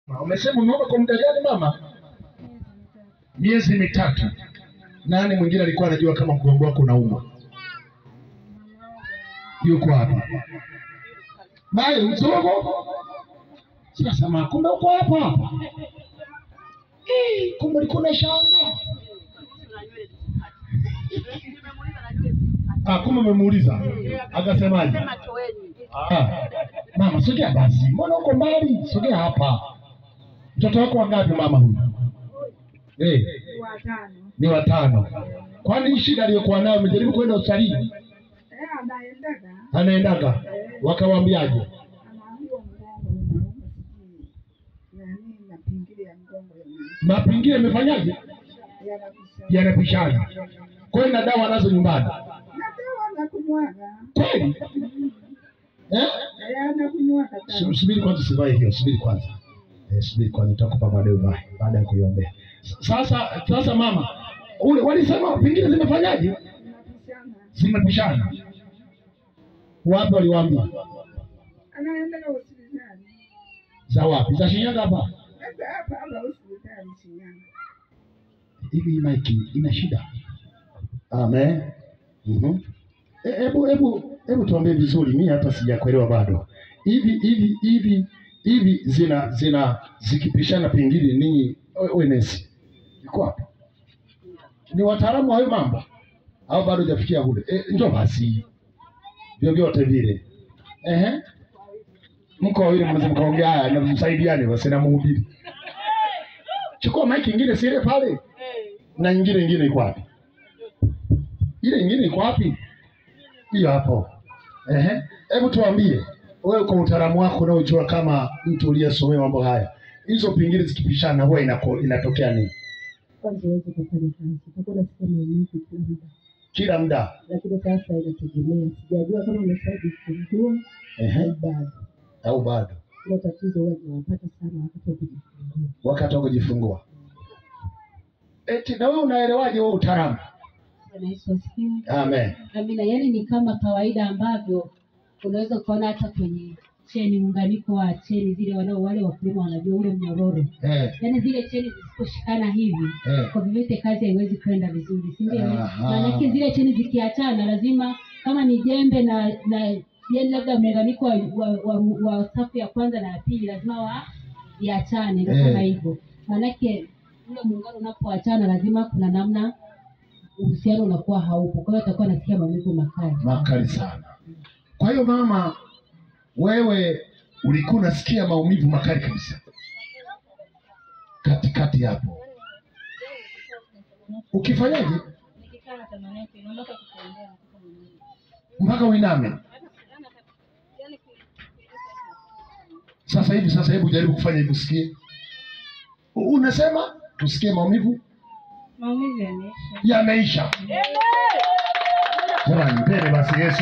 Umesema umeomba kwa muda gani mama? Miezi mitatu. Nani mwingine alikuwa anajua kama mgongo wako unauma? Yuko hapa. Bali mtogo. Sasa kumbe uko hapa. Kumbe ulikuwa unashanga. Kumbe umemuuliza. Akasemaje? Mama sogea basi. Mbona uko mbali? Sogea hapa. Mtoto wako wangapi mama huyu? Ni watano. Kwani shida aliyokuwa nayo umejaribu kwenda hospitalini? Anaendaga. Wakawaambiaje? Mapingile yamefanyaje? Yanapishana. Kwa hiyo na dawa nazo nyumbani. Kweli? Subiri kwanza sivae hiyo, subiri kwanza. Subiri kwanza nitakupa baada ya kuiombea. Sasa mama, walisema pingine zimefanyaje? Zimepishana. Wapi waliwaambia? Anaenda hospitali. Za wapi? Za Shinyanga hapa? Hapa hospitali Shinyanga. Hivi Mike ina shida? Amen. Hebu tuambie vizuri, mimi hata sijakuelewa bado. Hivi zikipishana pingine ninyi ONS. Iko wapi? Ni wataalamu wa hayo mambo au bado hujafikia kule? Njoo basi. Vyovyote vile. Mko wawili mnaweza mkaongea haya na msaidiane basi na mhubiri. Chukua mic nyingine sile pale. Na nyingine iko wapi? Ile nyingine iko wapi? Hiyo hapo. Hebu tuambie wewe kwa utaalamu wako unaojua kama mtu uliyesomea mambo haya. Hizo pingine zikipishana huwa inatokea nini? Kwanza wewe kufanya kazi. Utakuwa sikia maumivu kila muda. Lakini sasa inategemea. Sijajua kama umeshaji kujifungua au bado. Ile tatizo wewe unapata sana wakati wa kujifungua. Na wewe unaelewaje wewe utaalamu? Amen. Amina, yani ni kama kawaida ambavyo unaweza kuona hata kwenye cheni, muunganiko wa cheni zile wale wakulima wanajua ule mnyororo. Yani zile cheni zisiposhikana hivi, kwa vivyote kazi haiwezi kwenda vizuri, si ndio? Maana zile cheni zikiachana lazima kama ni jembe na yani labda muunganiko wa safu ya kwanza na ya pili lazima yaachane, ndio kama hivyo. Maana ule muungano unapoachana lazima kuna namna uhusiano unakuwa haupo. Kwa hiyo atakuwa anasikia maumivu makali sana. Kwa hiyo mama, wewe ulikuwa unasikia maumivu makali kabisa katikati hapo. Ukifanyaje? Mpaka uiname. Sasa hebu jaribu kufanya hivyo usikie. Unasema tusikie maumivu? Maumivu yameisha. Yameisha. Jamani, mpende basi Yesu.